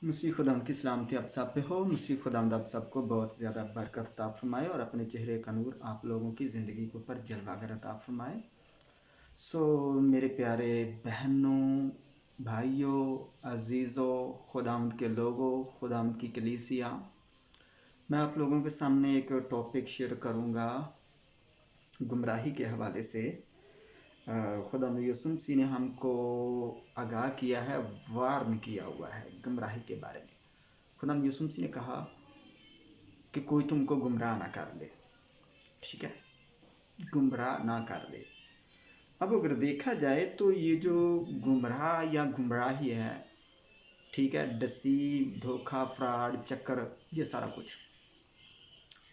मसीह खुदावंद की सलामती आप सब पे हो। मसीह खुदावंद आप सबको बहुत ज़्यादा बरकत अता फरमाए और अपने चेहरे का नूर आप लोगों की ज़िंदगी के ऊपर जलवागर अता फरमाए। मेरे प्यारे बहनों, भाइयों, अजीज़ों, खुदावंद के लोगों, खुदावंद की कलीसिया, मैं आप लोगों के सामने एक टॉपिक शेयर करूँगा गुमराही के हवाले से। खुदावंद यीशु मसीह ने हमको आगाह किया है, वार्न किया हुआ है गुमराही के बारे में। खुदावंद यीशु मसीह ने कहा कि कोई तुमको गुमराह ना कर दे, ठीक है, गुमराह ना कर दे। अब अगर देखा जाए तो ये जो गुमराह या गुमराही है, ठीक है, डसीव, धोखा, फ्रॉड, चक्कर, ये सारा कुछ,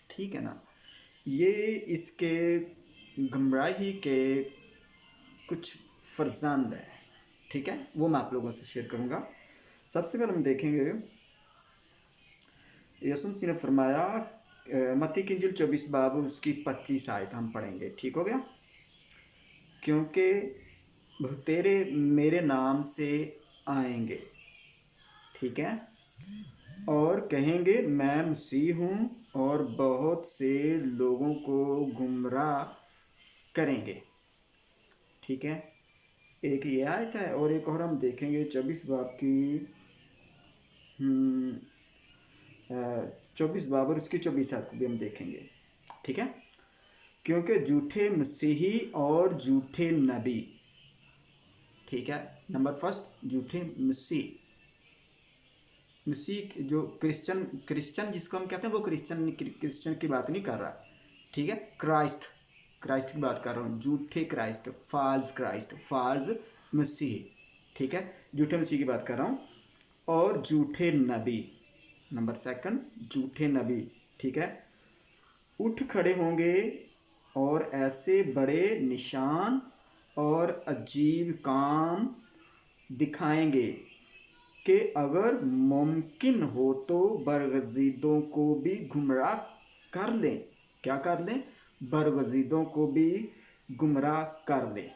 ठीक है ना, ये इसके गुमराही के कुछ फर्जंद है, ठीक है, वो मैं आप लोगों से शेयर करूँगा। सबसे पहले हम देखेंगे यीशु मसीह ने फरमाया, मत्ती की इंजील 24 बाब उसकी 25 आयत हम पढ़ेंगे, ठीक हो गया। क्योंकि तेरे मेरे नाम से आएंगे, ठीक है, और कहेंगे मैं मसीह हूँ, और बहुत से लोगों को गुमराह करेंगे, ठीक है। एक ये आयत है और एक और हम देखेंगे 24 बाब की 24 बाब और उसकी 24 आयत को भी हम देखेंगे, ठीक है। क्योंकि झूठे मसीही और झूठे नबी, ठीक है, नंबर फर्स्ट झूठे मसीह जो क्रिश्चियन जिसको हम कहते हैं वो क्रिश्चियन की बात नहीं कर रहा, ठीक है, क्राइस्ट की बात कर रहा हूँ। झूठे क्राइस्ट, फाल्स मसीह, ठीक है, झूठे मसीह की बात कर रहा हूँ। और झूठे नबी, नंबर सेकंड झूठे नबी, ठीक है, उठ खड़े होंगे और ऐसे बड़े निशान और अजीब काम दिखाएंगे कि अगर मुमकिन हो तो बरगजीदों को भी गुमराह कर लें। क्या कर लें? बरगजीदों को भी गुमराह कर लें।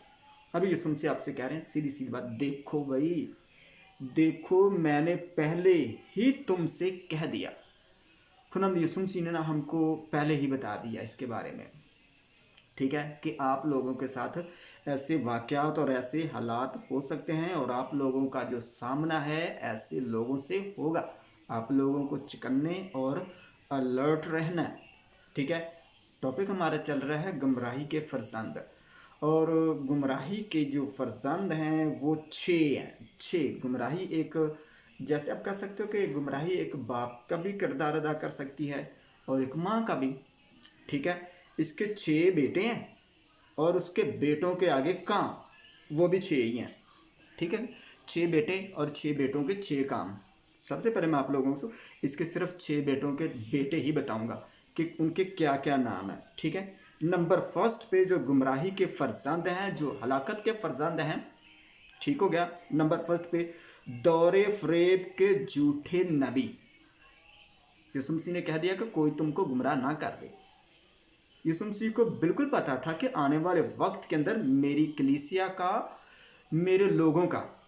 अभी यीशु से आपसे कह रहे हैं सीधी सीधी बात, देखो भाई, देखो मैंने पहले ही तुमसे कह दिया। खुदावंद यीशु मसीह ने ना हमको पहले ही बता दिया इसके बारे में, ठीक है, कि आप लोगों के साथ ऐसे वाक़यात और ऐसे हालात हो सकते हैं और आप लोगों का जो सामना है ऐसे लोगों से होगा। आप लोगों को चौकन्ने और अलर्ट रहना है, ठीक है। टॉपिक हमारा चल रहा है गुमराही के फर्जंद, और गुमराही के जो फर्जंद हैं वो 6 हैं। 6 गुमराही, एक जैसे आप कह सकते हो कि गुमराही एक बाप का भी किरदार अदा कर सकती है और एक माँ का भी, ठीक है। इसके 6 बेटे हैं और उसके बेटों के आगे काम, वो भी 6 ही हैं, ठीक है। 6 बेटे और 6 बेटों के 6 काम। सबसे पहले मैं आप लोगों को इसके सिर्फ 6 बेटों के बेटे ही बताऊंगा कि उनके क्या क्या नाम है, ठीक है। नंबर फर्स्ट पे जो गुमराही के फर्जंद हैं, जो हलाकत के फर्जंद हैं, ठीक हो गया। नंबर फर्स्ट पे दौरे फरेब के झूठे नबी। यीशु मसीह ने कह दिया कि कोई तुमको गुमराह ना कर दे। यीशु मसीह को बिल्कुल पता था कि आने वाले वक्त के अंदर मेरी कलीसिया का, मेरे लोगों का,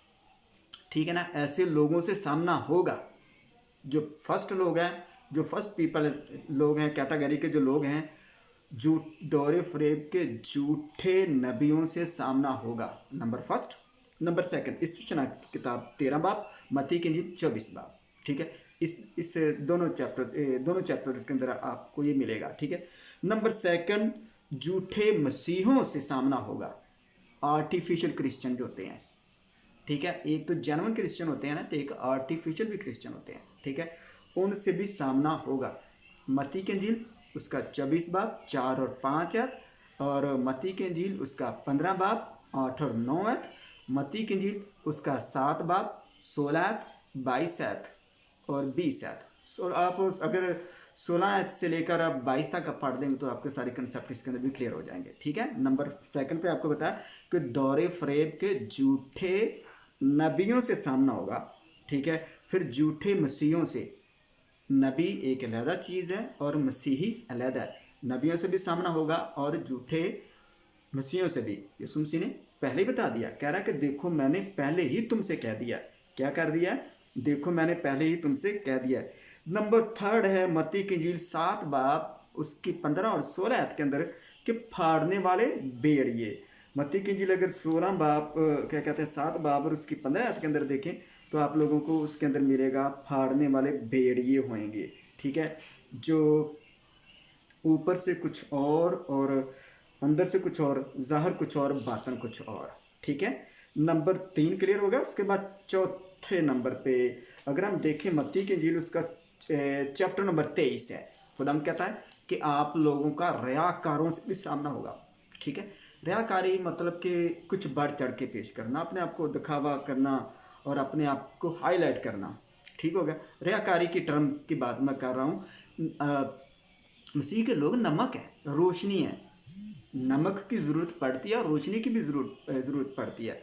ठीक है ना, ऐसे लोगों से सामना होगा। जो फर्स्ट लोग हैं, जो फर्स्ट पीपल लोग हैं, कैटेगरी के जो लोग हैं, दौरे फरेब के झूठे नबियों से सामना होगा, नंबर फर्स्ट। नंबर सेकंड, इस्तीचना की किताब 13 बाब, मत्ती की इंजील 24 बाब, ठीक है। इस दोनों चैप्टर्स के अंदर आपको ये मिलेगा, ठीक है। नंबर सेकंड, झूठे मसीहों से सामना होगा। आर्टिफिशियल क्रिश्चियन जो होते हैं, ठीक है, एक तो जेन्युइन क्रिश्चियन होते हैं ना, तो एक आर्टिफिशियल भी क्रिश्चियन होते हैं, ठीक है, उनसे भी सामना होगा। मत्ती की इंजील उसका 24 बाब 4 और 5 आयत, और मत्ती की इंजील उसका 15 बाब 8 और 9 आयत, मत्ती की इंजील उसका 7 बाब 16 आयत, 22 आयत और 20 आयत। आप अगर 16 आयत से लेकर आप 22 तक आप पढ़ देंगे तो आपके सारे कंसेप्ट इसके अंदर भी क्लियर हो जाएंगे, ठीक है। नंबर सेकंड पे आपको बताया कि दौरे फरेब के झूठे नबियों से सामना होगा, ठीक है। फिर झूठे मसीहों से, नबी एक अलहदा चीज़ है और मसीही अलहदा है। नबियों से भी सामना होगा और झूठे मसीहों से भी। यीशु मसीह ने पहले ही बता दिया, कह रहा है कि देखो मैंने पहले ही तुमसे कह दिया। क्या कर दिया? देखो मैंने पहले ही तुमसे कह दिया है। नंबर 3 है मत्ती की इंजील 7 बाब उसकी 15 और 16 आयत के अंदर कि फाड़ने वाले भेड़िए। मत्ती की इंजील अगर 16 बाब क्या कहते हैं 7 बाब और उसकी 15 आयत के अंदर देखें तो आप लोगों को उसके अंदर मिलेगा फाड़ने वाले भेड़िए होंगे। ठीक है, जो ऊपर से कुछ और अंदर से कुछ और, ज़ाहिर कुछ और, बातन कुछ और। ठीक है, नंबर 3 क्लियर हो गया। उसके बाद चौथे नंबर पे अगर हम देखें मत्ती की इंजील उसका चैप्टर नंबर 23 है। खुदा कहता है कि आप लोगों का रियाकारों से भी सामना होगा। ठीक है, रियाकारी मतलब कि कुछ बढ़ चढ़ के पेश करना, अपने आप को दिखावा करना और अपने आप को हाईलाइट करना। ठीक हो गया, रियाकारी की टर्म की बात मैं कर रहा हूँ। मसीह के लोग नमक है, रोशनी है। नमक की ज़रूरत पड़ती है और रोशनी की भी ज़रूरत पड़ती है।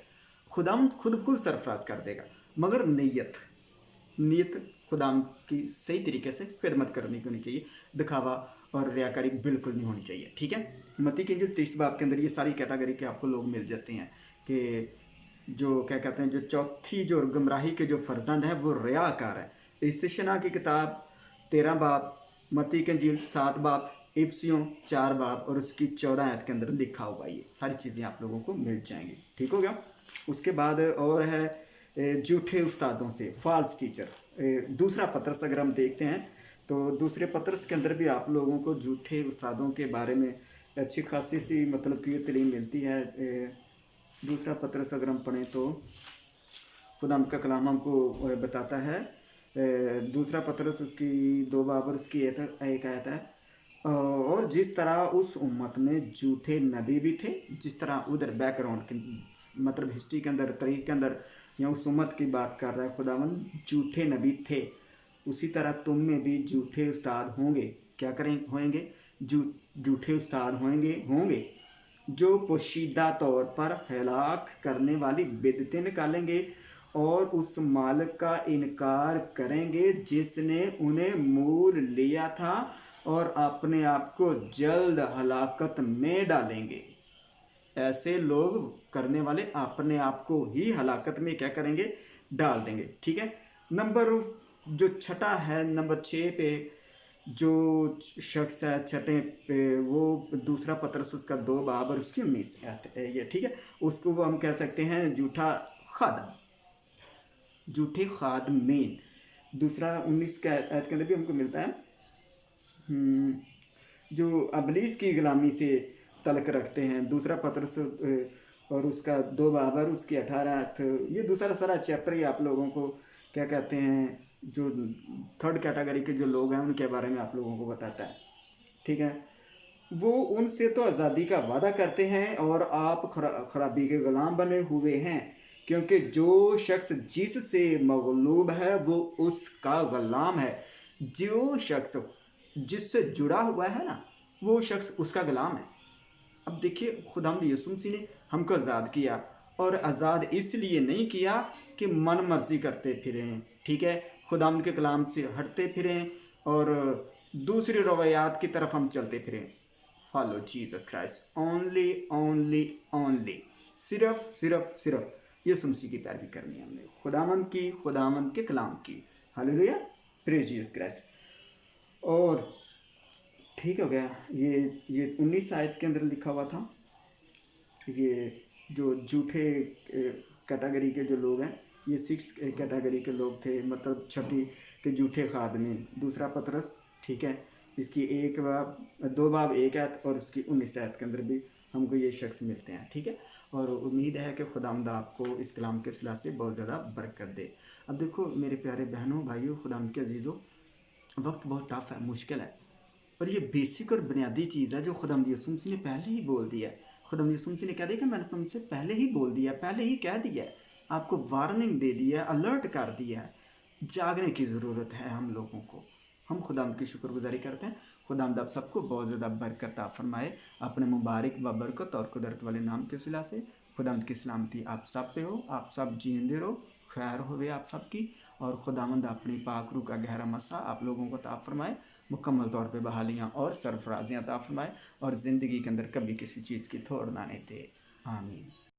खुदाम खुद को सरफराज कर देगा, मगर नीयत खुदाम की सही तरीके से खिदमत करनी होनी चाहिए। दिखावा और रियाकारी बिल्कुल नहीं होनी चाहिए। ठीक है, मत्ती की इंजील 23 बाब के अंदर ये सारी कैटेगरी के आपको लोग मिल जाते हैं कि जो क्या कहते हैं, जो चौथी जो गुमराही के जो फर्जंद हैं वो रियाकार है। इस्तिशना की किताब 13 बाब, मत्ती की इंजील 7 बाब, इफसियों 4 बाब और उसकी 14 आयत के अंदर लिखा हुआ ये सारी चीज़ें आप लोगों को मिल जाएंगी। ठीक हो गया। उसके बाद और है झूठे उस्तादों से, फॉल्स टीचर। दूसरा पत्रस अगर हम देखते हैं तो दूसरे पत्रस के अंदर भी आप लोगों को झूठे उस्तादों के बारे में अच्छी खासी सी मतलब कि तालीम मिलती है। दूसरा पत्रस अगर हम पढ़ें तो खुदा का कलाम हमको बताता है, दूसरा पत्रस उसकी 2 बाब और उसकी एक आयत है, और जिस तरह उस उम्मत में झूठे नबी भी थे, जिस तरह उधर बैकग्राउंड के मतलब हिस्ट्री के अंदर तरीके के अंदर या उस उम्मत की बात कर रहा है खुदावन, झूठे नबी थे, उसी तरह तुम में भी झूठे उस्ताद होंगे। क्या करें होंगे? झूठे उस्ताद होंगे जो पोशीदा तौर पर हलाक करने वाली बिदतें निकालेंगे और उस मालिक का इनकार करेंगे जिसने उन्हें मोल लिया था और अपने आप को जल्द हलाकत में डालेंगे। ऐसे लोग करने वाले अपने आप को ही हलाकत में क्या करेंगे? डाल देंगे। ठीक है, नंबर जो छठा है, नंबर 6 पे जो शख्स है छठे पे, वो दूसरा पत्रस उसका 2 बाब और उसकी 19 है ये। ठीक है, उसको वो हम कह सकते हैं झूठा खादम, झूठे खादमीन। दूसरा 19 के आयत के अंदर भी हमको मिलता है जो अबलीस की गुलामी से तलक रखते हैं। दूसरा पत्रस और उसका 2 बाब और उसकी 18 आयत। ये दूसरा सारा चैप्टर ही आप लोगों को क्या कहते हैं, जो थर्ड कैटेगरी के जो लोग हैं उनके बारे में आप लोगों को बताता है। ठीक है, वो उनसे तो आज़ादी का वादा करते हैं और आप खराबी के गुलाम बने हुए हैं, क्योंकि जो शख्स जिससे मगलूब है वो उसका गुलाम है। जो शख्स जिससे जुड़ा हुआ है ना, वो शख्स उसका गुलाम है। अब देखिए, खुदावंद यीशु मसीह ने हमको आज़ाद किया, और आज़ाद इसलिए नहीं किया कि मन मर्जी करते फिरें। ठीक है, खुदावंद के कलाम से हटते फिरें और दूसरी रवायात की तरफ हम चलते फिरें। Follow Jesus Christ only only only, सिर्फ यीशु मसीह की पैरवी करनी है हमने, खुदावंद के कलाम की। Hallelujah, praise Jesus Christ. और ठीक हो गया, ये 19 आयत के अंदर लिखा हुआ था, ये जो झूठे कैटेगरी के जो लोग हैं, ये 6 कैटेगरी के लोग थे, मतलब छठी के झूठे खादमीन। दूसरा पत्रस, ठीक है, इसकी 2 बाब 1 आयत और उसकी 19 आयत के अंदर भी हमको ये शख्स मिलते हैं। ठीक है, और उम्मीद है कि खुदावंद आपको इस कलाम के सिलसिले से बहुत ज़्यादा बरकत दे। अब देखो मेरे प्यारे बहनों भाइयों, खुदावंद के अजीज़ों, वक्त बहुत टफ है, मुश्किल है, और ये बेसिक और बुनियादी चीज़ है जो खुदावंद यीशु मसीह ने पहले ही बोल दिया है। खुदावंद यीशु मसीह ने कह दिया कि मैंने तुमसे पहले ही बोल दिया, पहले ही कह दिया है, आपको वार्निंग दे दिया है, अलर्ट कर दिया है। जागने की ज़रूरत है हम लोगों को। हम खुदावंद की शुक्रगुजारी करते हैं। खुदावंद आप सबको बहुत ज़्यादा बरकत अता फरमाए, अपने मुबारक व बरकत और कुदरत वाले नाम के सिला से। खुदावंद की सलामती आप सब पे हो, आप सब जींदे रहो, खैर होवे आप सबकी, और खुदावंद अपनी पाक रूह का गहरा मसा आप लोगों को अता फरमाए, मुकम्मल तौर पे बहालियाँ और सरफराजियाँ अता फरमाए, और ज़िंदगी के अंदर कभी किसी चीज़ की थोड़ ना दे। आमीन।